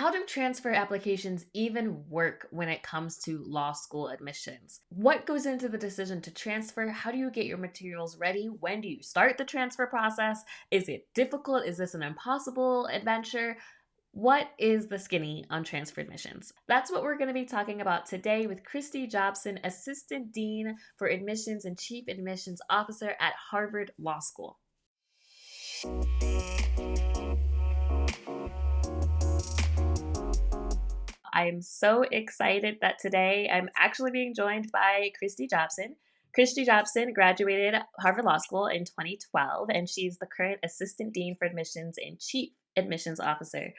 how do transfer applications even work when it comes to law school admissions? What goes into the decision to transfer? How do you get your materials ready? When do you start the transfer process? Is it difficult? Is this an impossible adventure? What is the skinny on transfer admissions? That's what we're going to be talking about today with Kristi Jobson, Assistant Dean for Admissions and Chief Admissions Officer at Harvard Law School. I'm so excited that today I'm actually being joined by Kristi Jobson. Kristi Jobson graduated Harvard Law School in 2012, and she's the current Assistant Dean for Admissions and Chief Admissions Officer.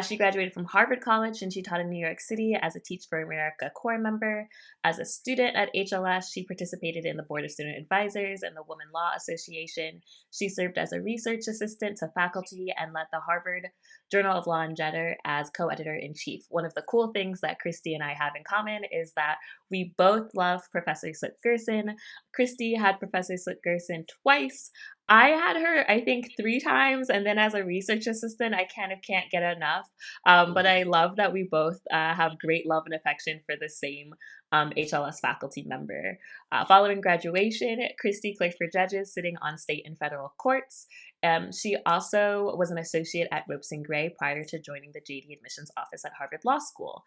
She graduated from Harvard College, and she taught in New York City as a Teach for America Corps member. As a student at HLS, she participated in the Board of Student Advisors and the Women Law Association. She served as a research assistant to faculty and led the Harvard Journal of Law and Gender as co-editor-in-chief. One of the cool things that Kristi and I have in common is that we both love Professor Slip-Gerson. Kristi had Professor Slip-Gerson twice. I had her, I think, 3 times, and then as a research assistant, I kind of can't get enough. But I love that we both have great love and affection for the same HLS faculty member. Following graduation, Kristi clerked for judges sitting on state and federal courts. She also was an associate at Ropes & Gray prior to joining the JD admissions office at Harvard Law School.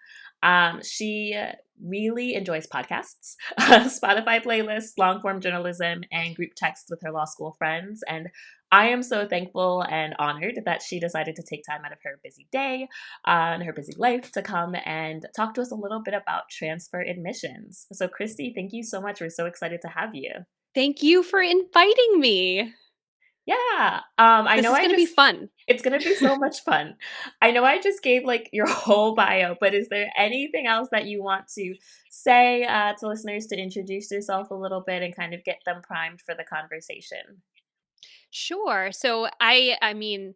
She really enjoys podcasts, Spotify playlists, long-form journalism, and group texts with her law school friends. And I am so thankful and honored that she decided to take time out of her busy day and her busy life to come and talk to us a little bit about transfer admissions. So Kristi, thank you so much. We're so excited to have you. Thank you for inviting me. Yeah. This is going to be fun. It's going to be so much fun. I know I just gave like your whole bio, but is there anything else that you want to say to listeners to introduce yourself a little bit and kind of get them primed for the conversation? Sure. So I mean,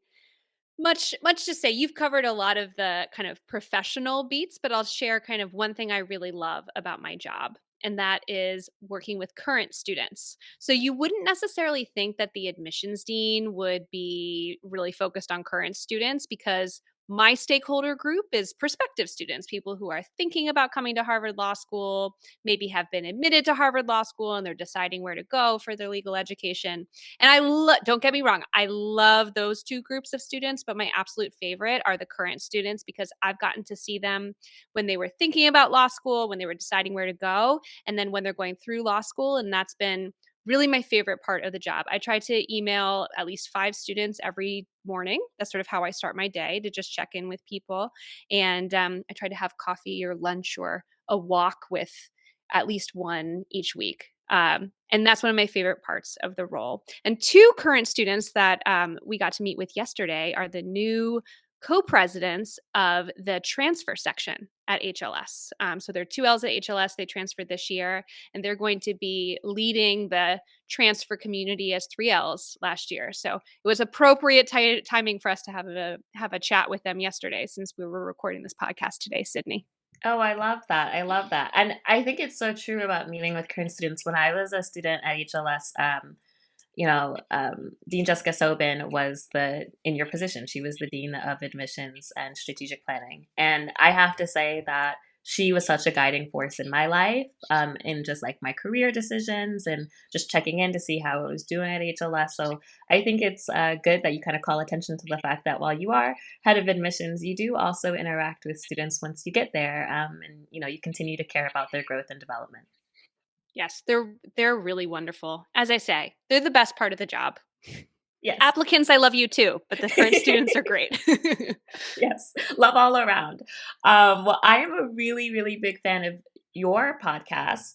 much to say, you've covered a lot of the kind of professional beats, but I'll share kind of one thing I really love about my job, and that is working with current students. So you wouldn't necessarily think that the admissions dean would be really focused on current students, because my stakeholder group is prospective students, people who are thinking about coming to Harvard Law School, maybe have been admitted to Harvard Law School and they're deciding where to go for their legal education. And don't get me wrong, I love those two groups of students, but my absolute favorite are the current students, because I've gotten to see them when they were thinking about law school, when they were deciding where to go, and then when they're going through law school. And that's been really my favorite part of the job. I try to email at least 5 students every morning. That's sort of how I start my day, to just check in with people. And I try to have coffee or lunch or a walk with at least one each week. And that's one of my favorite parts of the role. And 2 current students that we got to meet with yesterday are the new co-presidents of the transfer section at HLS. So there are 2 Ls at HLS. They transferred this year, and they're going to be leading the transfer community as 3 Ls last year. So it was appropriate timing for us to have a chat with them yesterday, since we were recording this podcast today, Sydney. Oh, I love that. I love that. And I think it's so true about meeting with current students. When I was a student at HLS, Dean Jessica Sobin was in your position. She was the Dean of Admissions and Strategic Planning. And I have to say that she was such a guiding force in my life, in just like my career decisions and just checking in to see how I was doing at HLS. So I think it's good that you kind of call attention to the fact that while you are head of admissions, you do also interact with students once you get there, and you continue to care about their growth and development. Yes, they're really wonderful. As I say, they're the best part of the job. Yes. Applicants, I love you too, but the current students are great. Yes, love all around. Well, I am a really, really big fan of your podcast.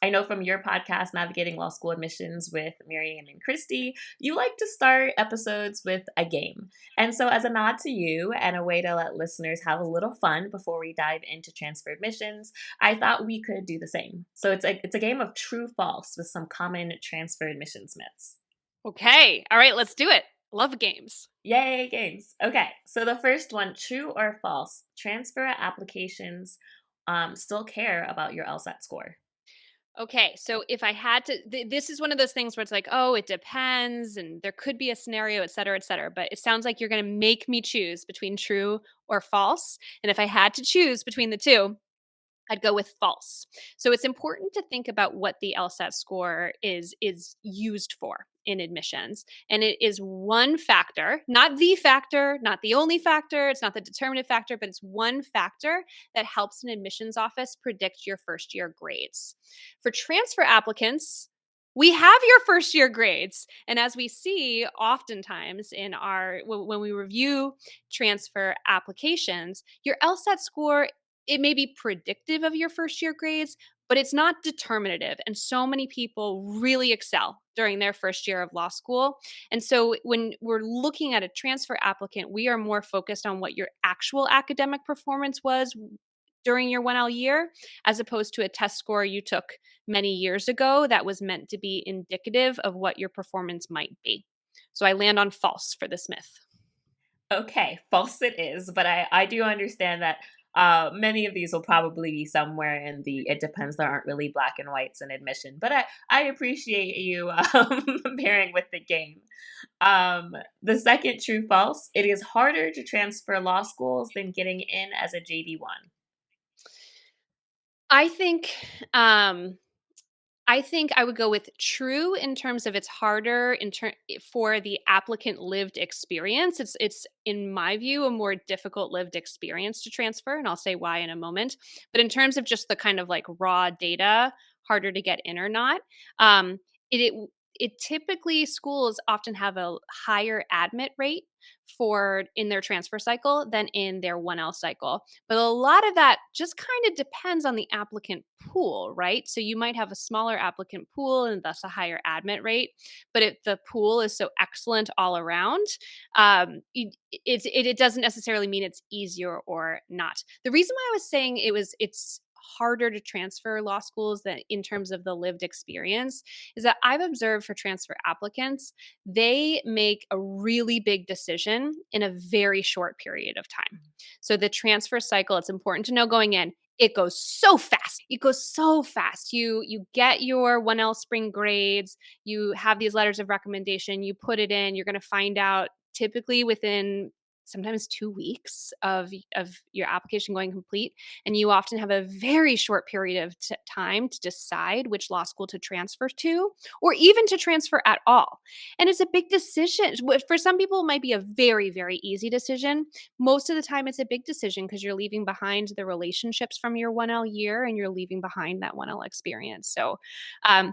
I know from your podcast, Navigating Law School Admissions with Miriam and Kristi, you like to start episodes with a game. And so as a nod to you and a way to let listeners have a little fun before we dive into transfer admissions, I thought we could do the same. So it's a game of true false with some common transfer admissions myths. Okay. All right, let's do it. Love games. Yay, games. Okay, so the first one, true or false, transfer applications still care about your LSAT score? Okay, so if I had to, this is one of those things where it's like, oh, it depends, and there could be a scenario, et cetera, et cetera. But it sounds like you're going to make me choose between true or false. And if I had to choose between the two, I'd go with false. So it's important to think about what the LSAT score is used for in admissions. And it is one factor, not the factor, not the only factor, it's not the determinative factor, but it's one factor that helps an admissions office predict your first year grades. For transfer applicants, we have your first year grades. And as we see oftentimes in our when we review transfer applications, your LSAT score, it may be predictive of your first year grades, but it's not determinative. And so many people really excel during their first year of law school. And so when we're looking at a transfer applicant, we are more focused on what your actual academic performance was during your 1L year, as opposed to a test score you took many years ago that was meant to be indicative of what your performance might be. So I land on false for this myth. Okay, false it is, but I do understand that many of these will probably be somewhere in the it depends. There aren't really black and whites in admission, but I appreciate you bearing with the game. The second true false, it is harder to transfer law schools than getting in as a JD1. I think um I think I would go with true in terms of it's harder for the applicant lived experience. It's in my view a more difficult lived experience to transfer, and I'll say why in a moment. But in terms of just the kind of like raw data, harder to get in or not, it, it it typically schools often have a higher admit rate for in their transfer cycle than in their 1L cycle. But a lot of that just kind of depends on the applicant pool, right? So you might have a smaller applicant pool and thus a higher admit rate. But if the pool is so excellent all around, it doesn't necessarily mean it's easier or not. The reason why I was saying it's harder to transfer law schools that in terms of the lived experience is that I've observed for transfer applicants, they make a really big decision in a very short period of time. So the transfer cycle, it's important to know going in, it goes so fast. It goes so fast. You get your 1L spring grades, you have these letters of recommendation, you put it in, you're going to find out typically within sometimes 2 weeks of your application going complete, and you often have a very short period of time to decide which law school to transfer to or even to transfer at all. And it's a big decision. For some people it might be a very very easy decision. Most of the time it's a big decision because you're leaving behind the relationships from your 1L year and you're leaving behind that 1L experience. So um,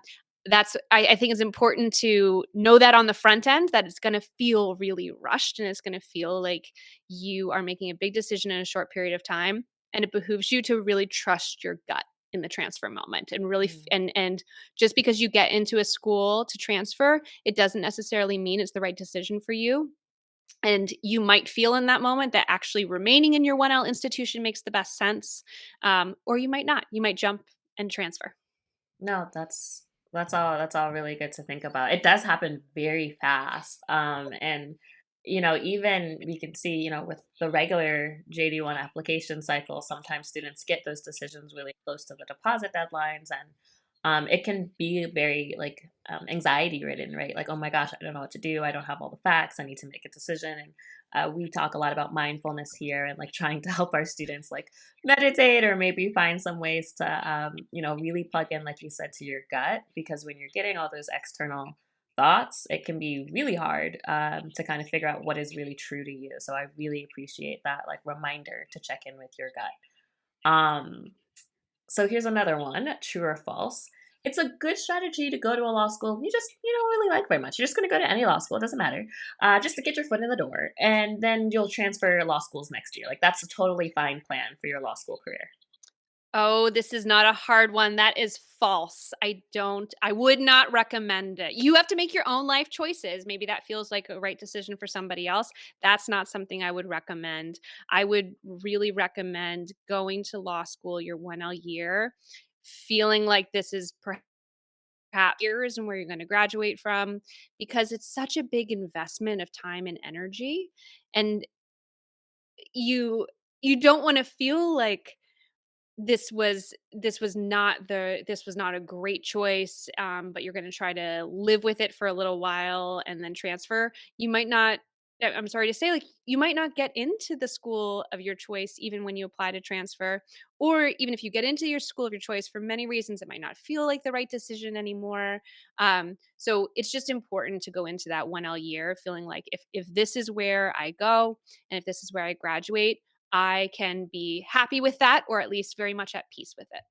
I think it's important to know that on the front end that it's going to feel really rushed and it's going to feel like you are making a big decision in a short period of time, and it behooves you to really trust your gut in the transfer moment and really and just because you get into a school to transfer, it doesn't necessarily mean it's the right decision for you. And you might feel in that moment that actually remaining in your 1L institution makes the best sense, or you might not. You might jump and transfer. No, that's all really good to think about. It does happen very fast. And even we can see, with the regular JD1 application cycle, sometimes students get those decisions really close to the deposit deadlines, and it can be very like anxiety ridden, right? Like, oh my gosh, I don't know what to do. I don't have all the facts. I need to make a decision. And we talk a lot about mindfulness here and like trying to help our students like meditate or maybe find some ways to, really plug in, like you said, to your gut. Because when you're getting all those external thoughts, it can be really hard to kind of figure out what is really true to you. So I really appreciate that like reminder to check in with your gut. Um, so here's another one, true or false. It's a good strategy to go to a law school you don't really like very much. You're just going to go to any law school, it doesn't matter, just to get your foot in the door, and then you'll transfer law schools next year. Like that's a totally fine plan for your law school career. Oh, this is not a hard one. That is false. I would not recommend it. You have to make your own life choices. Maybe that feels like a right decision for somebody else. That's not something I would recommend. I would really recommend going to law school your 1L year, feeling like this is perhaps years and where you're going to graduate from, because it's such a big investment of time and energy. And you you don't want to feel like this was not a great choice, but you're going to try to live with it for a little while and then transfer. You might not. I'm sorry to say, like, you might not get into the school of your choice even when you apply to transfer, or even if you get into your school of your choice for many reasons, it might not feel like the right decision anymore. So it's just important to go into that 1L year feeling like if this is where I go and if this is where I graduate, I can be happy with that or at least very much at peace with it.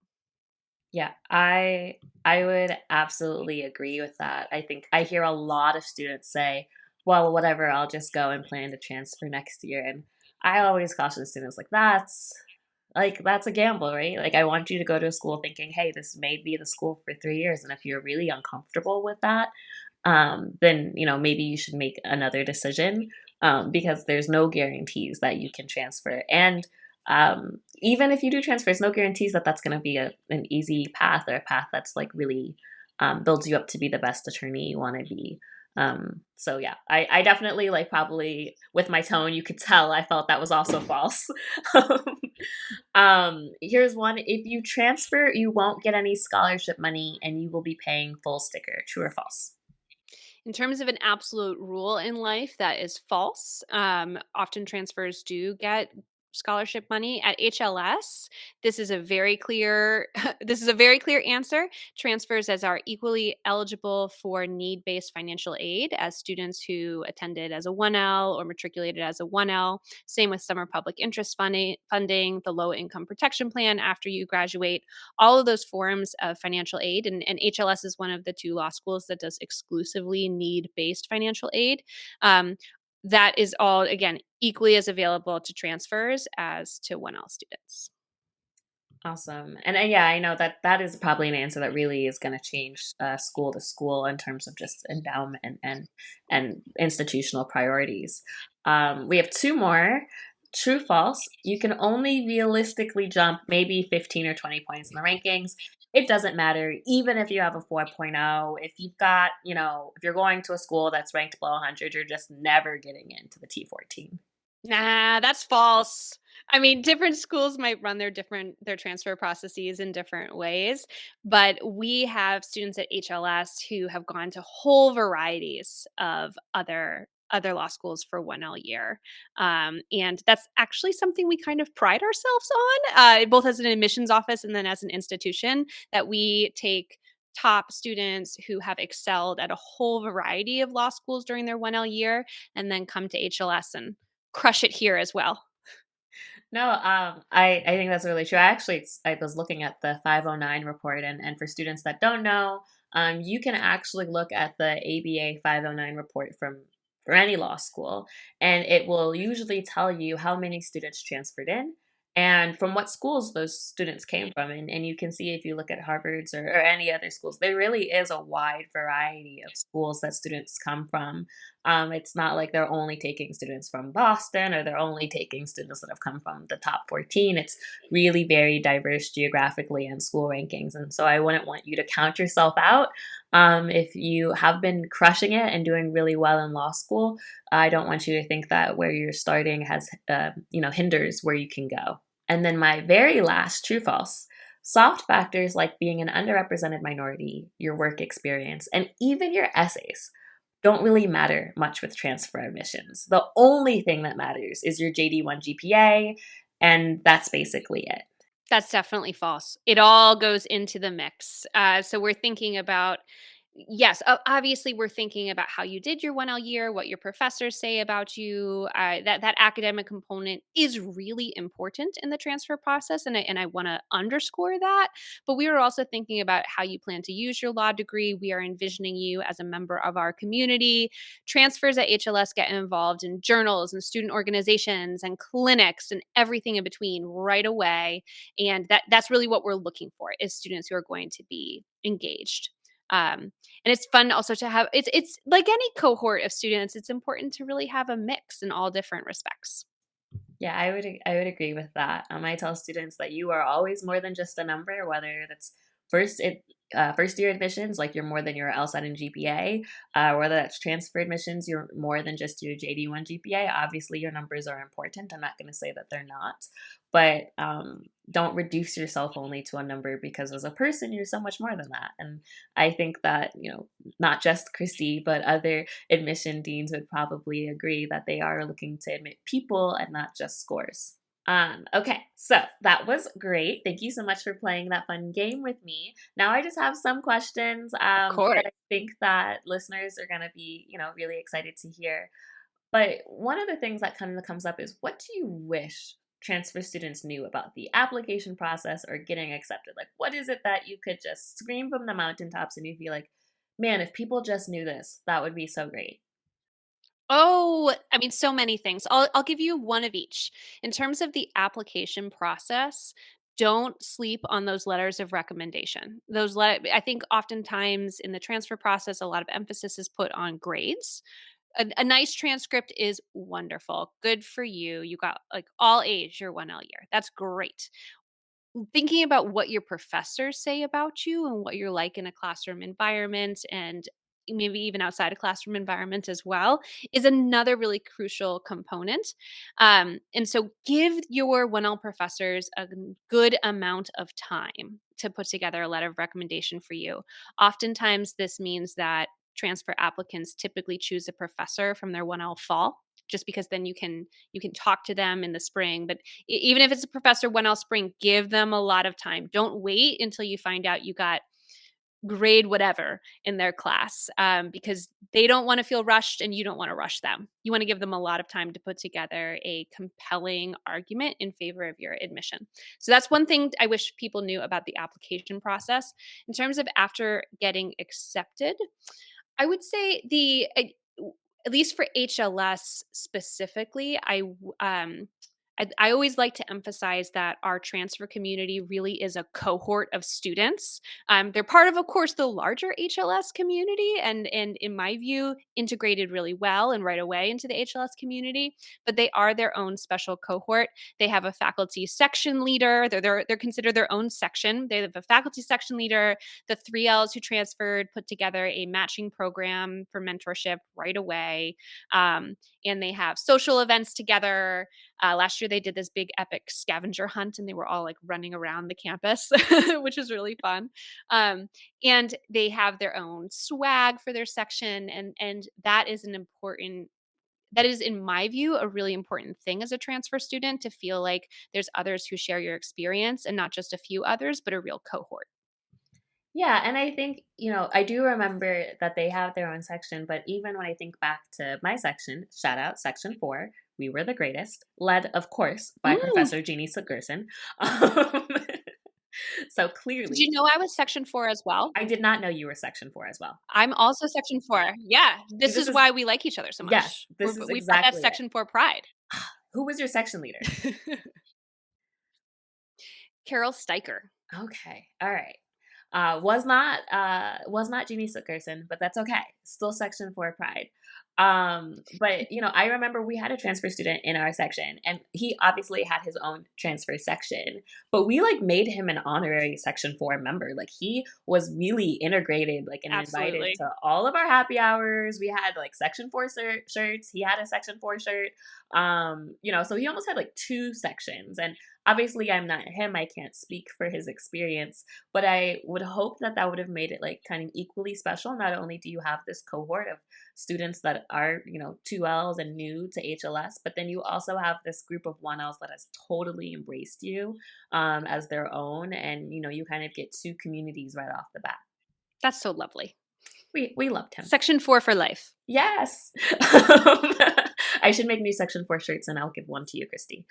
Yeah, I would absolutely agree with that. I think I hear a lot of students say, "Well, whatever, I'll just go and plan to transfer next year." And I always caution students that's a gamble, right? Like I want you to go to a school thinking, "Hey, this may be the school for 3 years." And if you're really uncomfortable with that, then maybe you should make another decision, because there's no guarantees that you can transfer. And even if you do transfer, there's no guarantees that that's going to be an easy path or a path that's like really builds you up to be the best attorney you want to be. So yeah, I definitely like probably with my tone, you could tell I felt that was also false. Here's one. If you transfer, you won't get any scholarship money and you will be paying full sticker. True or false? In terms of an absolute rule in life, that is false. Often transfers do get scholarship money at HLS. This is a very clear this is a very clear answer. Transfers as are equally eligible for need-based financial aid as students who attended as a 1L or matriculated as a 1L. Same with summer public interest funding, the low income protection plan after you graduate, all of those forms of financial aid. And HLS is one of the two law schools that does exclusively need based financial aid. Um, that is all, again, equally as available to transfers as to 1L students. Awesome. And yeah, I know that that is probably an answer that really is going to change school to school in terms of just endowment and institutional priorities. We have two more. True, false. You can only realistically jump maybe 15 or 20 points in the rankings. It doesn't matter, even if you have a 4.0. If you've got, if you're going to a school that's ranked below 100, you're just never getting into the T14. Nah, that's false. I mean, different schools might run their transfer processes in different ways, but we have students at HLS who have gone to whole varieties of other law schools for 1L year. And that's actually something we kind of pride ourselves on, both as an admissions office and then as an institution, that we take top students who have excelled at a whole variety of law schools during their 1L year and then come to HLS and crush it here as well. No, I think that's really true. I was looking at the 509 report, and for students that don't know, you can actually look at the ABA 509 report for any law school, and it will usually tell you how many students transferred in and from what schools those students came from. And you can see if you look at Harvard's or any other schools, there really is a wide variety of schools that students come from. It's not like they're only taking students from Boston or they're only taking students that have come from the top 14. It's really very diverse geographically and school rankings. And so I wouldn't want you to count yourself out. If you have been crushing it and doing really well in law school, I don't want you to think that where you're starting hinders where you can go. And then my very last true false. Soft factors like being an underrepresented minority, your work experience, and even your essays don't really matter much with transfer admissions. The only thing that matters is your JD1 GPA, and that's basically it. That's definitely false. It all goes into the mix. So we're thinking about, yes, obviously we're thinking about how you did your 1L year, what your professors say about you. That academic component is really important in the transfer process, and I want to underscore that. But we are also thinking about how you plan to use your law degree. We are envisioning you as a member of our community. Transfers at HLS get involved in journals and student organizations and clinics and everything in between right away, and that's really what we're looking for is students who are going to be engaged. And it's fun also to have it's like any cohort of students, it's important to really have a mix in all different respects. Yeah, I would agree with that. I tell students that you are always more than just a number, whether that's first year admissions, like you're more than your LSAT and GPA, whether that's transfer admissions, you're more than just your JD1 GPA. Obviously, your numbers are important. I'm not going to say that they're not, but don't reduce yourself only to a number because as a person, you're so much more than that. And I think that, not just Christy, but other admission deans would probably agree that they are looking to admit people and not just scores. Okay, so that was great. Thank you so much for playing that fun game with me. Now I just have some questions Of course. that I think that listeners are going to be, really excited to hear. But one of the things that kind of comes up is, what do you wish transfer students knew about the application process or getting accepted? Like, what is it that you could just scream from the mountaintops and you'd be like, man, if people just knew this, that would be so great. Oh, I mean, so many things. I'll give you one of each. In terms of the application process, don't sleep on those letters of recommendation. I think oftentimes in the transfer process, a lot of emphasis is put on grades. A nice transcript is wonderful. Good for you. You got like all A's your 1L year. That's great. Thinking about what your professors say about you and what you're like in a classroom environment and maybe even outside a classroom environment as well is another really crucial component. And so give your 1L professors a good amount of time to put together a letter of recommendation for you. Oftentimes, this means that transfer applicants typically choose a professor from their 1L fall just because then you can talk to them in the spring. But even if it's a professor 1L spring, give them a lot of time. Don't wait until you find out you got grade whatever in their class, because they don't want to feel rushed and you don't want to rush them. You want to give them a lot of time to put together a compelling argument in favor of your admission. So that's one thing I wish people knew about the application process. In terms of after getting accepted, I would say at least for HLS specifically, I always like to emphasize that our transfer community really is a cohort of students. They're part of course, the larger HLS community, and in my view, integrated really well and right away into the HLS community. But they are their own special cohort. They have a faculty section leader. They're considered their own section. They have a faculty section leader. The 3Ls who transferred put together a matching program for mentorship right away, and they have social events together. Last year they did this big epic scavenger hunt and they were all like running around the campus, which was really fun. And they have their own swag for their section, and that is in my view a really important thing as a transfer student, to feel like there's others who share your experience and not just a few others, but a real cohort. Yeah, and I think, I do remember that they have their own section, but even when I think back to my section, shout out section 4, we were the greatest, led, of course, by Mm. Professor Jeannie Gerson. Um, so Did you clearly, know I was section 4 as well? I did not know you were section 4 as well. I'm also section 4. Yeah, See, this this is is why we like each other so yes, much. this is We've got that exactly it. section 4 pride. Who was your section leader? Carol Steicher. Okay, all right. Was not Jeannie Sookerson, but that's okay. Still section 4 pride. But I remember we had a transfer student in our section, and he obviously had his own transfer section, but we like made him an honorary section 4 member. Like he was really integrated, like, and invited Absolutely. to all of our happy hours. We had like section 4 shirts. He had a section 4 shirt. So he almost had like two sections, and obviously I'm not him. I can't speak for his experience, but I would hope that that would have made it like kind of equally special. Not only do you have this cohort of students that are, 2Ls and new to HLS, but then you also have this group of 1Ls that has totally embraced you as their own. And, you kind of get two communities right off the bat. That's so lovely. We loved him. Section 4 for life. Yes. I should make new section 4 shirts and I'll give one to you, Christy.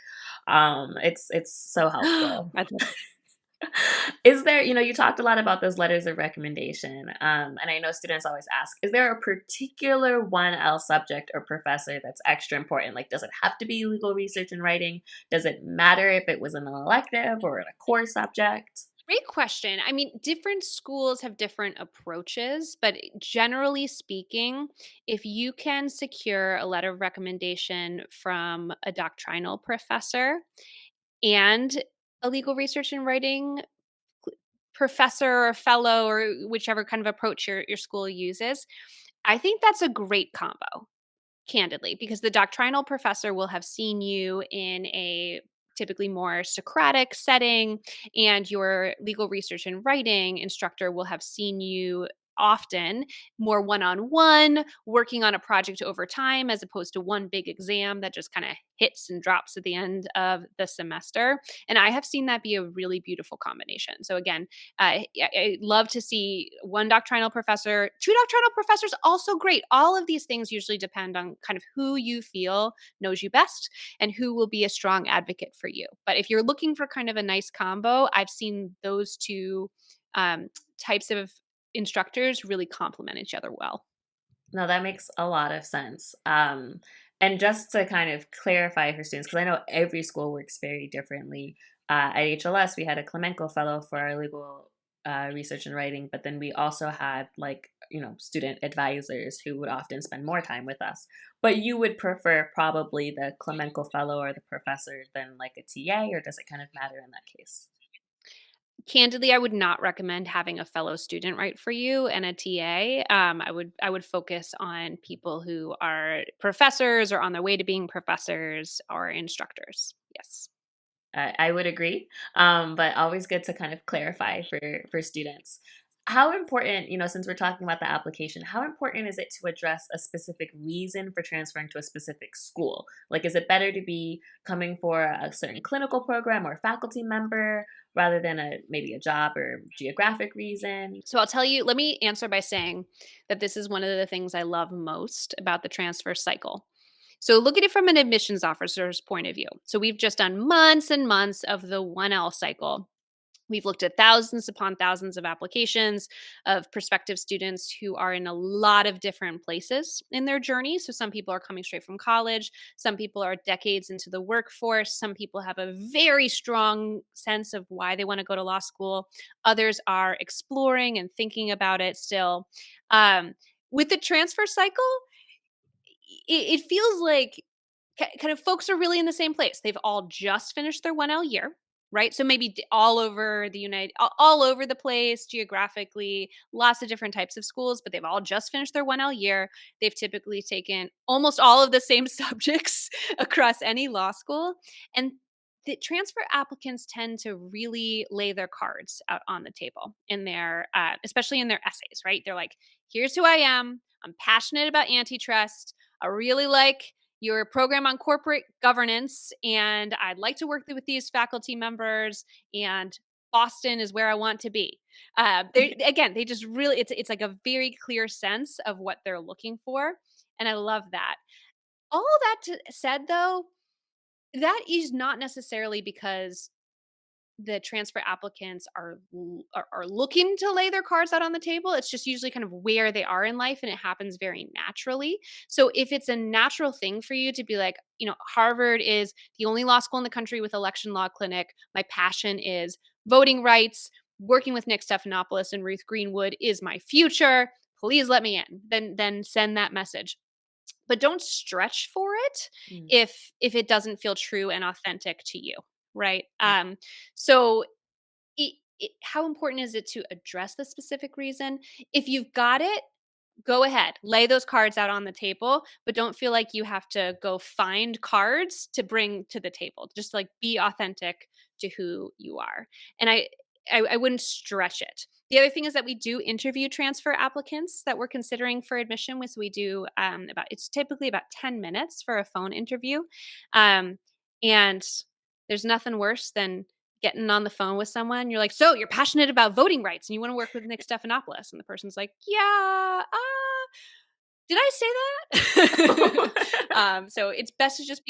It's so helpful. I'd love Is there, you talked a lot about those letters of recommendation. And I know students always ask, is there a particular 1L subject or professor that's extra important? Like, does it have to be legal research and writing? Does it matter if it was an elective or in a core subject? Great question. I mean, different schools have different approaches, but generally speaking, if you can secure a letter of recommendation from a doctrinal professor and a legal research and writing professor or fellow or whichever kind of approach your school uses, I think that's a great combo, candidly, because the doctrinal professor will have seen you in a typically more Socratic setting, and your legal research and writing instructor will have seen you often more one on one, working on a project over time as opposed to one big exam that just kind of hits and drops at the end of the semester. And I have seen that be a really beautiful combination. So, again, I love to see one doctrinal professor, two doctrinal professors, also great. All of these things usually depend on kind of who you feel knows you best and who will be a strong advocate for you. But if you're looking for kind of a nice combo, I've seen those two um, types of instructors really complement each other well. No, that makes a lot of sense. And just to kind of clarify for students, because I know every school works very differently. At HLS, we had a Clemenco Fellow for our legal research and writing, but then we also had like, student advisors who would often spend more time with us. But you would prefer probably the Clemenco Fellow or the professor than like a TA, or does it kind of matter in that case? Candidly, I would not recommend having a fellow student write for you and a TA. I would focus on people who are professors or on their way to being professors or instructors. Yes. I would agree, but always good to kind of clarify for students. How important, since we're talking about the application, how important is it to address a specific reason for transferring to a specific school? Like, is it better to be coming for a certain clinical program or faculty member rather than maybe a job or geographic reason? So I'll tell you, let me answer by saying that this is one of the things I love most about the transfer cycle. So look at it from an admissions officer's point of view. So we've just done months and months of the 1L cycle. We've looked at thousands upon thousands of applications of prospective students who are in a lot of different places in their journey. So, some people are coming straight from college, some people are decades into the workforce, some people have a very strong sense of why they want to go to law school, others are exploring and thinking about it still. Um, with the transfer cycle, it feels like kind of folks are really in the same place. They've all just finished their 1L year, right? So maybe all over the all over the place geographically, lots of different types of schools, but they've all just finished their 1L year. They've typically taken almost all of the same subjects across any law school. And the transfer applicants tend to really lay their cards out on the table in their, especially in their essays, right? They're like, here's who I am. I'm passionate about antitrust. I really like your program on corporate governance, and I'd like to work with these faculty members, and Boston is where I want to be. Again, they just really, it's like a very clear sense of what they're looking for, and I love that. All that said, though, that is not necessarily because the transfer applicants are looking to lay their cards out on the table. It's just usually kind of where they are in life, and it happens very naturally. So if it's a natural thing for you to be like, Harvard is the only law school in the country with election law clinic. My passion is voting rights. Working with Nick Stephanopoulos and Ruth Greenwood is my future. Please let me in. Then send that message, but don't stretch for it Mm, if it doesn't feel true and authentic to you, right? So how important is it to address the specific reason? If you've got it, go ahead, lay those cards out on the table, but don't feel like you have to go find cards to bring to the table. Just like be authentic to who you are. And I wouldn't stretch it. The other thing is that we do interview transfer applicants that we're considering for admission with. So we do it's typically about 10 minutes for a phone interview. And there's nothing worse than getting on the phone with someone. You're like, so you're passionate about voting rights and you want to work with Nick Stephanopoulos. And the person's like, yeah, did I say that? So it's best to just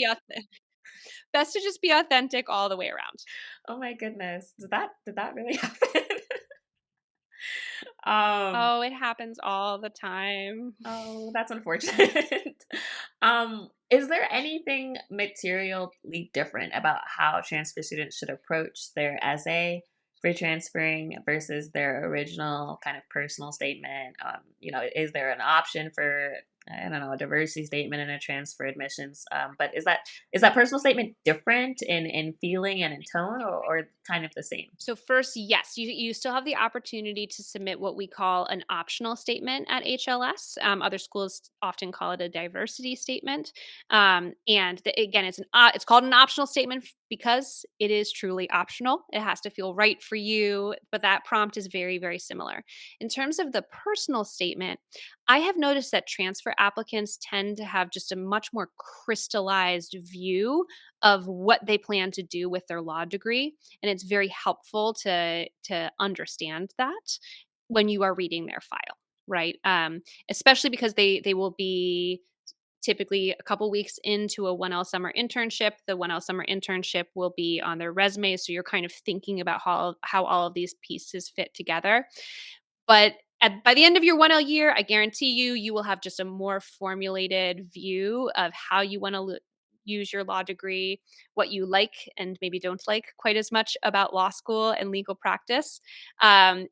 be authentic all the way around. Oh my goodness. Did that really happen? um, Oh, it happens all the time. Oh, that's unfortunate. Is there anything materially different about how transfer students should approach their essay for transferring versus their original kind of personal statement? Is there an option for I don't know, a diversity statement and a transfer admissions. But is that personal statement different in feeling and in tone, or kind of the same? So first, yes, you still have the opportunity to submit what we call an optional statement at HLS. Other schools often call it a diversity statement, again, it's called an optional statement because it is truly optional. It has to feel right for you, but that prompt is very very similar. In terms of the personal statement, I have noticed that transfer applicants tend to have just a much more crystallized view of what they plan to do with their law degree, and it's very helpful to understand that when you are reading their file, right? Especially because they will be typically a couple weeks into a 1L summer internship. The 1L summer internship will be on their resume, so you're kind of thinking about how all of these pieces fit together. But by the end of your 1L year, I guarantee you will have just a more formulated view of how you want to use your law degree, what you like and maybe don't like quite as much about law school and legal practice. And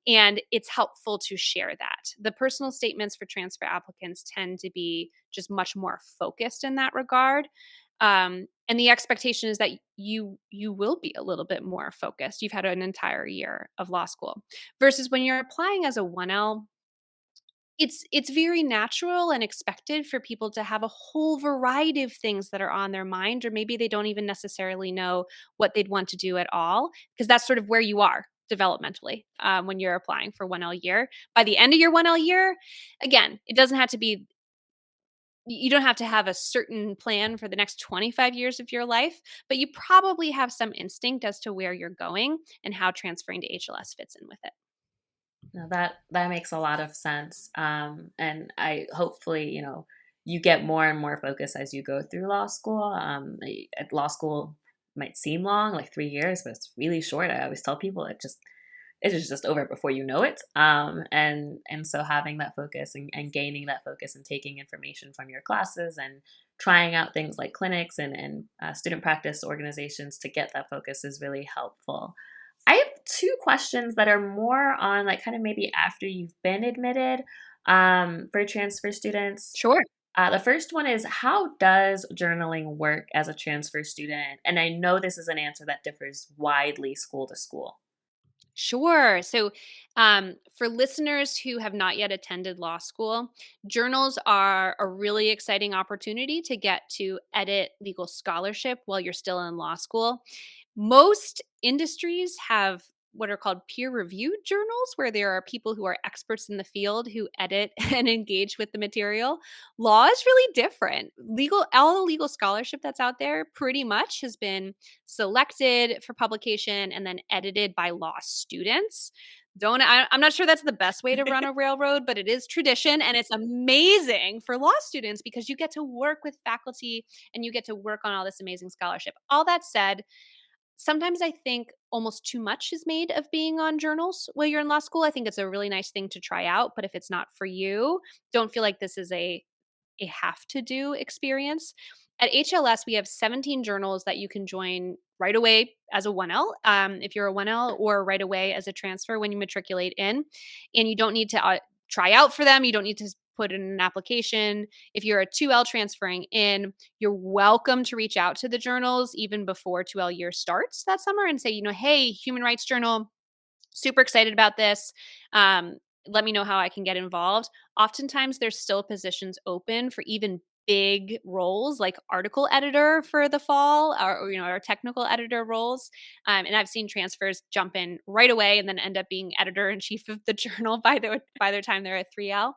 it's helpful to share that. The personal statements for transfer applicants tend to be just much more focused in that regard. And the expectation is that you will be a little bit more focused. You've had an entire year of law school versus when you're applying as a 1L, it's very natural and expected for people to have a whole variety of things that are on their mind, or maybe they don't even necessarily know what they'd want to do at all, because that's sort of where you are developmentally when you're applying for 1L year. By the end of your 1L year, again, it doesn't have to be you don't have to have a certain plan for the next 25 years of your life, but you probably have some instinct as to where you're going and how transferring to HLS fits in with it. No, that makes a lot of sense. And I hopefully, you get more and more focus as you go through law school. At law school might seem long, like 3 years, but it's really short. I always tell people it is just over before you know it. And so having that focus and gaining that focus and taking information from your classes and trying out things like clinics and student practice organizations to get that focus is really helpful. I have two questions that are more on like kind of maybe after you've been admitted for transfer students. Sure. The first one is, how does journaling work as a transfer student? And I know this is an answer that differs widely school to school. Sure. So, for listeners who have not yet attended law school, journals are a really exciting opportunity to get to edit legal scholarship while you're still in law school. Most industries have what are called peer reviewed journals, where there are people who are experts in the field who edit and engage with the material. Law is really different. All the legal scholarship that's out there pretty much has been selected for publication and then edited by law students. I'm not sure that's the best way to run a railroad, but it is tradition and it's amazing for law students because you get to work with faculty and you get to work on all this amazing scholarship. All that said, sometimes I think almost too much is made of being on journals while you're in law school. I think it's a really nice thing to try out, but if it's not for you, don't feel like this is a have to do experience. At HLS, we have 17 journals that you can join right away as a 1L, if you're a 1L, or right away as a transfer when you matriculate in. And you don't need to try out for them. You don't need to put in an application. If you're a 2L transferring in, you're welcome to reach out to the journals even before 2L year starts that summer and say, hey, Human Rights Journal, super excited about this. Let me know how I can get involved. Oftentimes, there's still positions open for even big roles like article editor for the fall or technical editor roles. And I've seen transfers jump in right away and then end up being editor in chief of the journal by the time they're at 3L.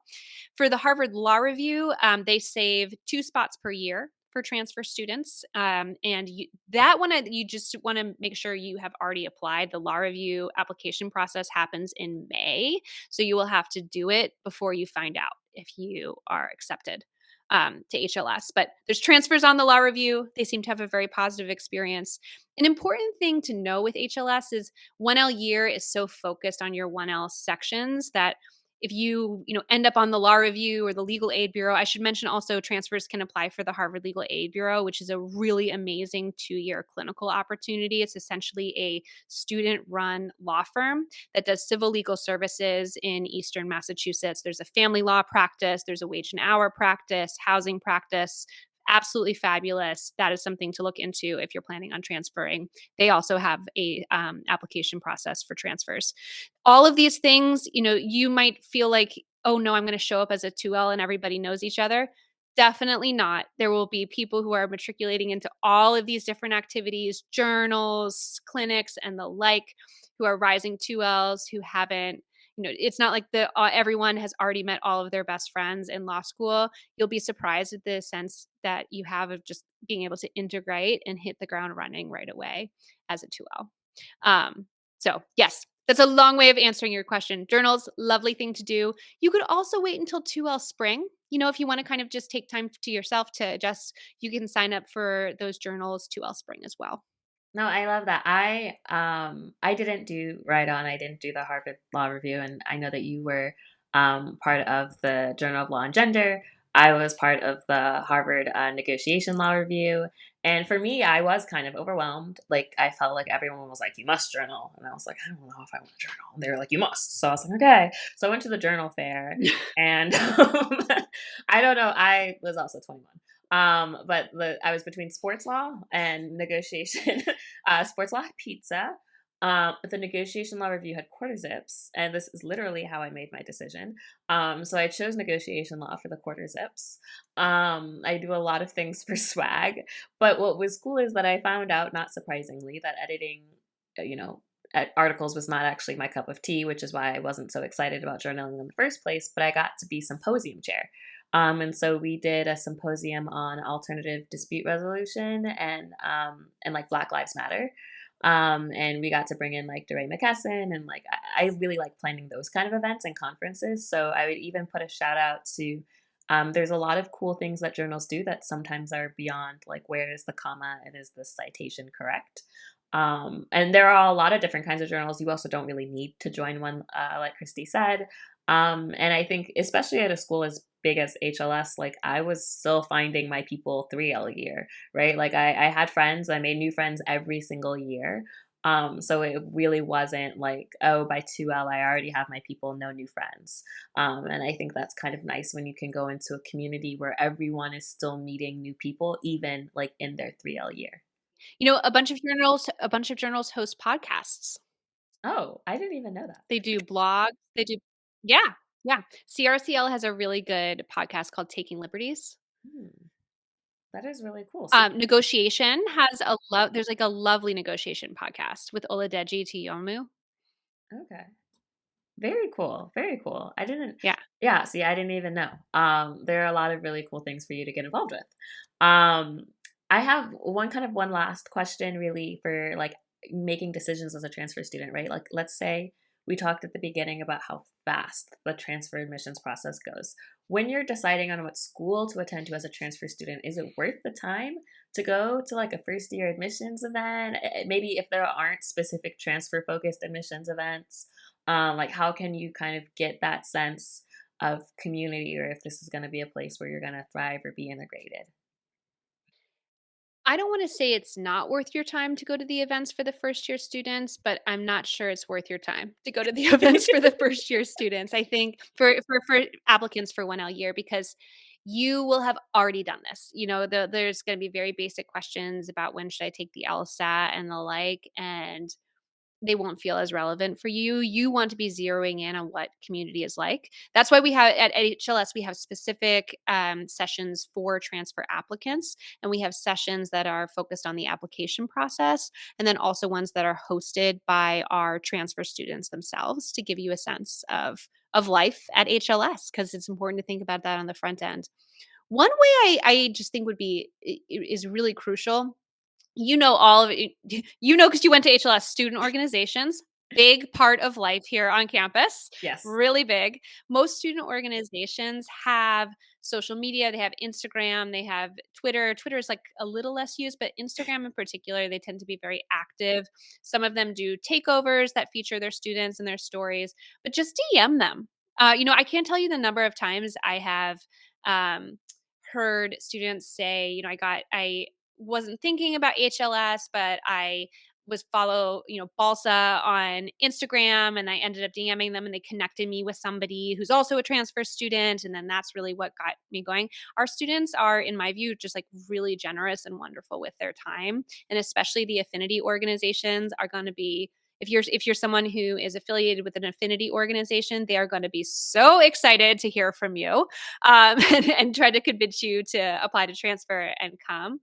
For the Harvard Law Review, they save 2 spots per year for transfer students. That one, you just want to make sure you have already applied. The law review application process happens in May. So you will have to do it before you find out if you are accepted to HLS. But there's transfers on the law review. They seem to have a very positive experience. An important thing to know with HLS is 1L year is so focused on your 1L sections that if you end up on the law review or the legal aid bureau. I should mention also transfers can apply for the Harvard Legal Aid Bureau, which is a really amazing 2-year clinical opportunity. It's essentially a student-run law firm that does civil legal services in Eastern Massachusetts. There's a family law practice, there's a wage and hour practice, housing practice. Absolutely fabulous. That is something to look into if you're planning on transferring. They also have a application process for transfers. All of these things, you might feel like, oh no, I'm going to show up as a 2L and everybody knows each other. Definitely not. There will be people who are matriculating into all of these different activities, journals, clinics, and the like, who are rising 2Ls who haven't. It's not like everyone has already met all of their best friends in law school. You'll be surprised at the sense that you have of just being able to integrate and hit the ground running right away as a 2L. So yes, that's a long way of answering your question. Journals, lovely thing to do. You could also wait until 2L spring. If you want to kind of just take time to yourself to adjust, you can sign up for those journals 2L spring as well. No, I love that. I didn't do Right On. I didn't do the Harvard Law Review, and I know that you were part of the Journal of Law and Gender. I was part of the Harvard Negotiation Law Review, and for me, I was kind of overwhelmed. Like I felt like everyone was like, "You must journal," and I was like, "I don't know if I want to journal." And they were like, "You must." So I was like, "Okay." So I went to the journal fair, and I don't know. I was also 21. But I was between sports law and negotiation. Sports law had pizza. But the negotiation law review had quarter zips, and this is literally how I made my decision. So I chose negotiation law for the quarter zips. I do a lot of things for swag, but what was cool is that I found out, not surprisingly, that editing, uh, you know, articles was not actually my cup of tea, which is why I wasn't so excited about journaling in the first place. But I got to be symposium chair. And so we did a symposium on alternative dispute resolution and like Black Lives Matter. And we got to bring in like DeRay McKesson and like I really like planning those kind of events and conferences. So I would even put a shout out to there's a lot of cool things that journals do that sometimes are beyond like where is the comma and is the citation correct. And there are a lot of different kinds of journals. You also don't really need to join one, like Kristi said. And I think, especially at a school as big as HLS, like I was still finding my people 3L a year, right? Like I had friends, I made new friends every single year. So it really wasn't like, oh, by 2L, I already have my people, no new friends. And I think that's kind of nice when you can go into a community where everyone is still meeting new people, even like in their 3L year. A bunch of journals host podcasts. Oh, I didn't even know that. They do blogs. They do Yeah, yeah. CRCL has a really good podcast called Taking Liberties. Hmm, that is really cool. See, Negotiation has there's like a lovely negotiation podcast with Oladeji Tiyomu. okay. Very cool. Very cool. I didn't Yeah. Yeah, see, I didn't even know. There are a lot of really cool things for you to get involved with. Um, I have one last question really for like making decisions as a transfer student, right? Like let's say we talked at the beginning about how fast the transfer admissions process goes. When you're deciding on what school to attend to as a transfer student, is it worth the time to go to like a first year admissions event? Maybe if there aren't specific transfer focused admissions events, like how can you kind of get that sense of community or if this is going to be a place where you're going to thrive or be integrated? I don't wanna say it's not worth your time to go to the events for the first year students, but I'm not sure it's worth your time to go to the events for the first year students. I think for applicants for 1L year, because you will have already done this. There's gonna be very basic questions about when should I take the LSAT and the like, and they won't feel as relevant for you. You want to be zeroing in on what community is like. That's why we have at HLS, we have specific sessions for transfer applicants, and we have sessions that are focused on the application process, and then also ones that are hosted by our transfer students themselves to give you a sense of life at HLS, because it's important to think about that on the front end. One way I just think would be is really crucial. All of it. Because you went to HLS, student organizations, big part of life here on campus, Yes. really big. Most student organizations have social media, they have Instagram, they have Twitter. Twitter is like a little less used, but Instagram in particular, they tend to be very active. Some of them do takeovers that feature their students and their stories, but just DM them. I can't tell you the number of times I have um, heard students say, I wasn't thinking about HLS, but I was follow, Balsa on Instagram, and I ended up DMing them and they connected me with somebody who's also a transfer student. And then that's really what got me going. Our students are, in my view, just like really generous and wonderful with their time. And especially the affinity organizations are going to be, if you're someone who is affiliated with an affinity organization, they are going to be so excited to hear from you, and try to convince you to apply to transfer and come.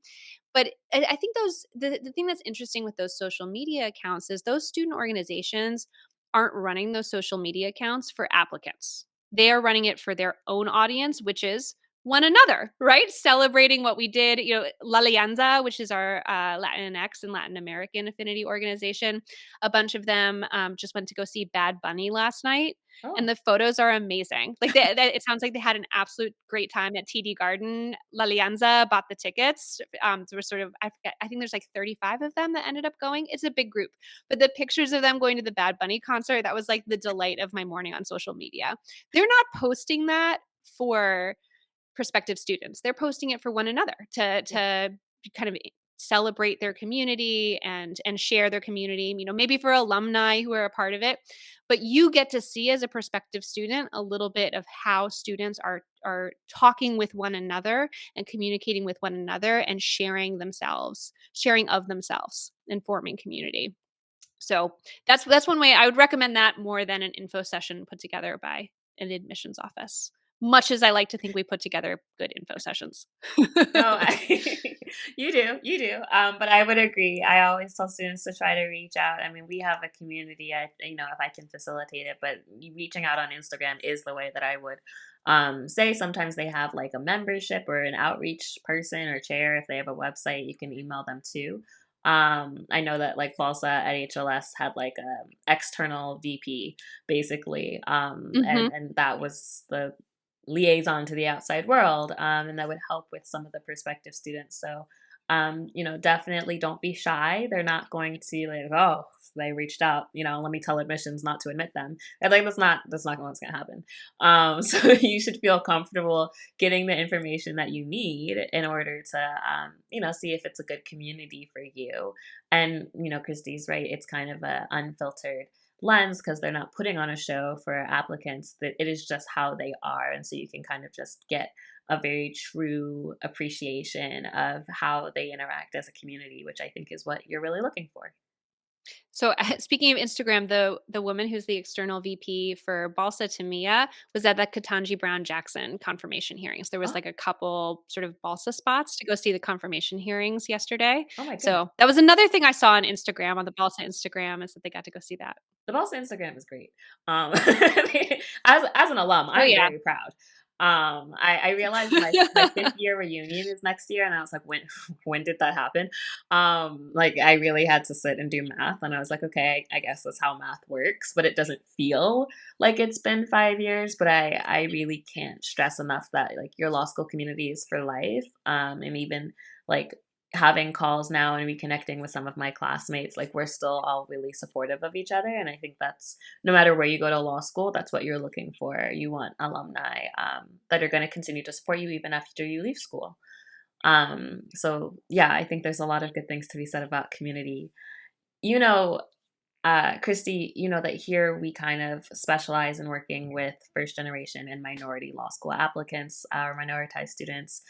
But I think the thing that's interesting with those social media accounts is those student organizations aren't running those social media accounts for applicants. They are running it for their own audience, which is one another, right? Celebrating what we did, La Alianza, which is our Latinx and Latin American affinity organization. A bunch of them just went to go see Bad Bunny last night, and Oh, the photos are amazing. Like, it sounds like they had an absolute great time at TD Garden. La Alianza bought the tickets. There was sort of, I forget, I think there's like 35 of them that ended up going. It's a big group, but the pictures of them going to the Bad Bunny concert, that was like the delight of my morning on social media. They're not posting that for prospective students. They're posting it for one another yeah. to kind of celebrate their community and share their community, maybe for alumni who are a part of it. But you get to see as a prospective student a little bit of how students are talking with one another and communicating with one another and sharing of themselves and forming community. So that's one way I would recommend that more than an info session put together by an admissions office. Much as I like to think we put together good info sessions. No, you do. But I would agree. I always tell students to try to reach out. I mean, we have a community. If I can facilitate it, but reaching out on Instagram is the way that I would say. Sometimes they have like a membership or an outreach person or chair. If they have a website, you can email them too. I know that like Balsa at HLS had like a external VP basically, Mhm. and that was the liaison to the outside world, and that would help with some of the prospective students. So, definitely don't be shy. They're not going to like, oh, they reached out. Let me tell admissions not to admit them. And like that's not what's going to happen. So you should feel comfortable getting the information that you need in order to, see if it's a good community for you. And Christy's right. It's kind of a unfiltered lens because they're not putting on a show for applicants, that it is just how they are, and so you can kind of just get a very true appreciation of how they interact as a community, which I think is what you're really looking for. So, speaking of Instagram, the woman who's the external VP for Balsa Tamia was at the Katanji Brown Jackson confirmation hearings. There was Oh, like a couple sort of Balsa spots to go see the confirmation hearings yesterday. oh my goodness. So that was another thing I saw on Instagram, on the Balsa Instagram, is that they got to go see that. The boss Instagram is great. As an alum, Oh I'm yeah. very proud. I realized my fifth year reunion is next year, and I was like, when did that happen? Like I really had to sit and do math, and I was like, okay, I guess that's how math works, but it doesn't feel like it's been 5 years. But I really can't stress enough that like your law school community is for life, and even like having calls now and reconnecting with some of my classmates, like we're still all really supportive of each other. And I think that's no matter where you go to law school, that's what you're looking for. You want alumni that are going to continue to support you even after you leave school. So yeah, I think there's a lot of good things to be said about community. You know, Kristi, you know that here we kind of specialize in working with first generation and minority law school applicants, or minoritized students,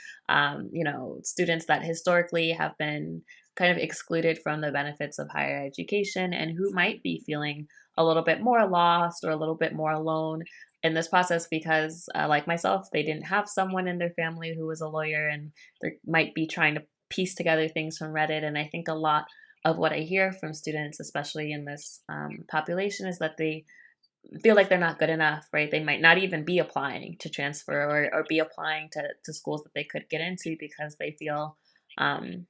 students that historically have been kind of excluded from the benefits of higher education and who might be feeling a little bit more lost or a little bit more alone in this process because, like myself, they didn't have someone in their family who was a lawyer and they might be trying to piece together things from Reddit. And I think a lot of what I hear from students, especially in this population, is that they feel like they're not good enough, right? They might not even be applying to transfer or be applying to schools that they could get into because they feel um,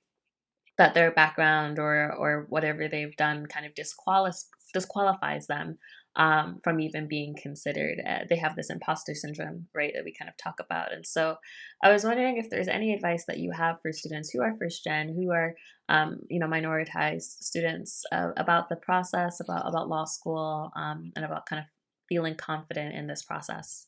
that their background or whatever they've done kind of disqualifies them from even being considered. They have this imposter syndrome, right, that we kind of talk about. And so I was wondering if there's any advice that you have for students who are first gen, who are, minoritized students about the process, about law school, and about kind of feeling confident in this process?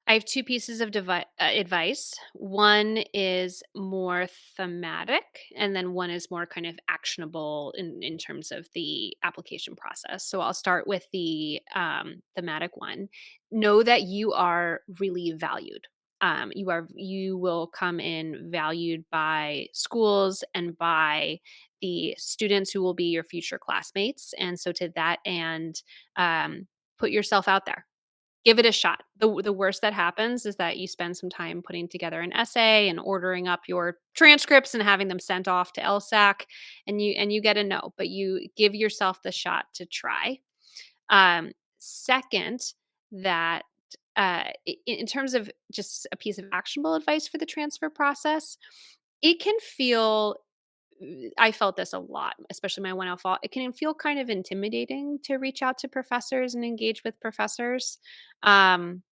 I have 2 pieces of advice. One is more thematic, and then one is more kind of actionable in terms of the application process. So I'll start with the, thematic one. Know that you are really valued. You will come in valued by schools and by the students who will be your future classmates, and so to that end, put yourself out there. Give it a shot. The worst that happens is that you spend some time putting together an essay and ordering up your transcripts and having them sent off to LSAC, and you get a no, but you give yourself the shot to try. Second, that, in terms of just a piece of actionable advice for the transfer process, it can feel I felt this a lot, especially when I went out fall. It can feel kind of intimidating to reach out to professors and engage with professors. Um,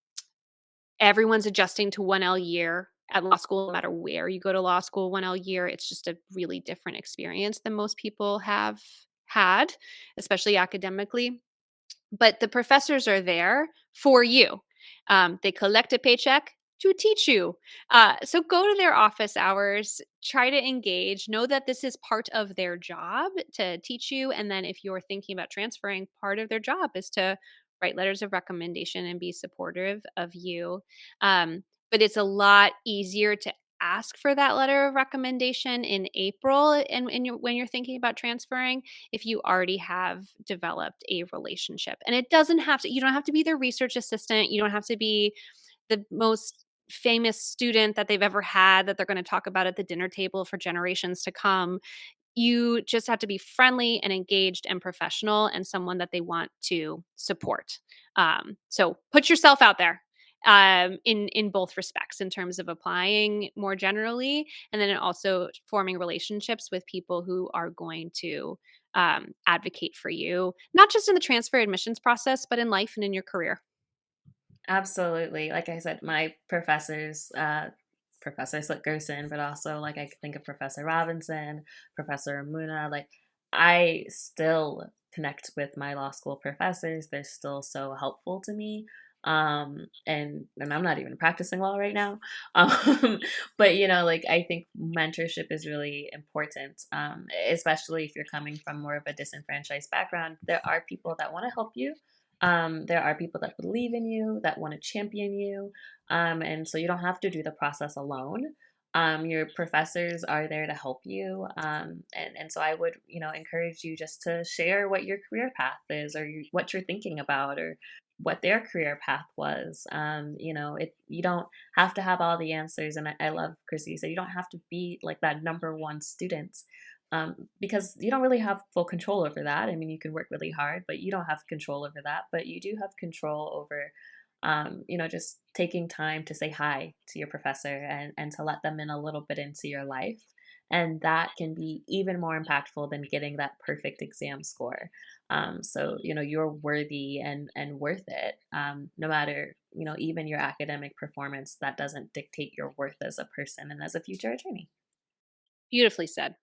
Everyone's adjusting to 1L year at law school, no matter where you go to law school, 1L year. It's just a really different experience than most people have had, especially academically. But the professors are there for you. They collect a paycheck to teach you. So go to their office hours, try to engage, know that this is part of their job to teach you. And then if you're thinking about transferring, part of their job is to write letters of recommendation and be supportive of you. But it's a lot easier to ask for that letter of recommendation in April and when you're thinking about transferring if you already have developed a relationship. And it doesn't have to, you don't have to be their research assistant. You don't have to be the most famous student that they've ever had that they're going to talk about at the dinner table for generations to come. You just have to be friendly and engaged and professional and someone that they want to support. So put yourself out there in both respects, in terms of applying more generally, and then also forming relationships with people who are going to advocate for you, not just in the transfer admissions process, but in life and in your career. Absolutely. Like I said, my professors, Professor Gerson, but also like I could think of Professor Robinson, Professor Muna. Like I still connect with my law school professors. They're still so helpful to me. And I'm not even practicing law right now. But like I think mentorship is really important, especially if you're coming from more of a disenfranchised background. There are people that want to help you. There are people that believe in you, that want to champion you. And so you don't have to do the process alone. Your professors are there to help you. And so I would, encourage you just to share what your career path is or what you're thinking about or what their career path was. You don't have to have all the answers. And I love Chrissy. So you don't have to be like that number one student, because you don't really have full control over that. I mean, you can work really hard, but you don't have control over that. But you do have control over, just taking time to say hi to your professor and to let them in a little bit into your life. And that can be even more impactful than getting that perfect exam score. So, you're worthy and worth it. No matter, even your academic performance, that doesn't dictate your worth as a person and as a future attorney. Beautifully said.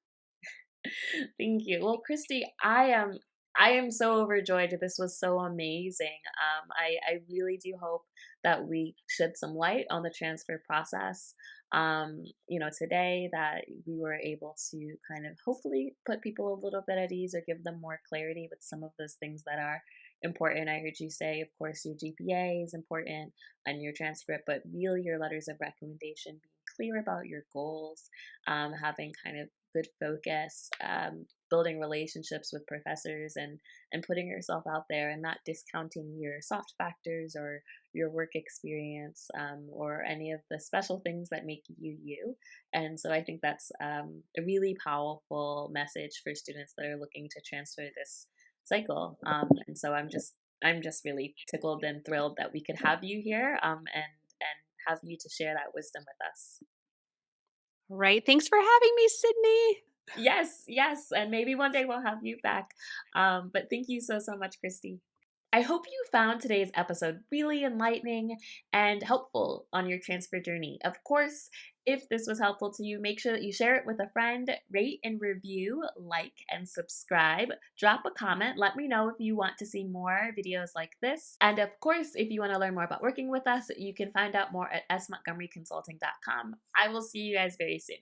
Thank you. Well, Christy, I am so overjoyed. This was so amazing. I really do hope that we shed some light on the transfer process. Today that we were able to kind of hopefully put people a little bit at ease or give them more clarity with some of those things that are important. I heard you say, of course, your GPA is important and your transcript, but really your letters of recommendation, being clear about your goals, having kind of good focus, building relationships with professors and putting yourself out there and not discounting your soft factors or your work experience, or any of the special things that make you you. And so I think that's a really powerful message for students that are looking to transfer this cycle. And so I'm just really tickled and thrilled that we could have you here, and have you to share that wisdom with us. Right. Thanks for having me, Sydney. Yes, yes, and maybe one day we'll have you back. But thank you so, so much, Christy. I hope you found today's episode really enlightening and helpful on your transfer journey. Of course, if this was helpful to you, make sure that you share it with a friend, rate and review, like and subscribe. Drop a comment. Let me know if you want to see more videos like this. And of course, if you want to learn more about working with us, you can find out more at smontgomeryconsulting.com. I will see you guys very soon.